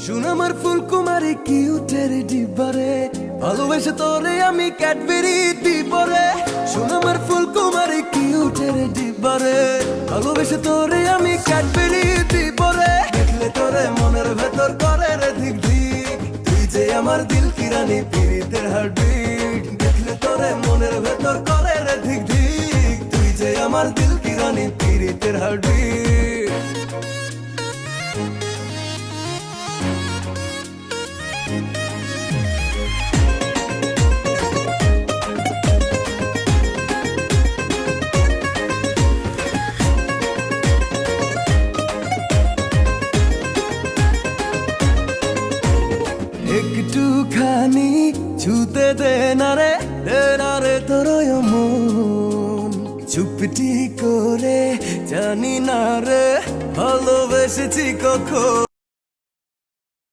শুন আমার ফুলকুমারী কিউটের ডিব্বারে, ভালোবেসে তোরে আমি ক্যাডবেরি দিবরে। শুন আমার ফুলকুমারী কিউটের ডিব্বারে, ভালোবেসে তোরে আমি ক্যাডবেরি দিবরে। দেখলে তোরে মনের ভেতর করে রে ধিক ধিক, তুই যে আমার দিল কি রানী পীড়িতের হার্টবিট। দেখলে তোরে মনের ভেতর করে রে ধিক ধিক, তুই যে আমার দিল কি রানী পীড়িতের হার্টবিট। একটুখানি ছুতে দে না রে তোর মন। চুপটি করে জানি না রে ভালোবেসেছি কখন।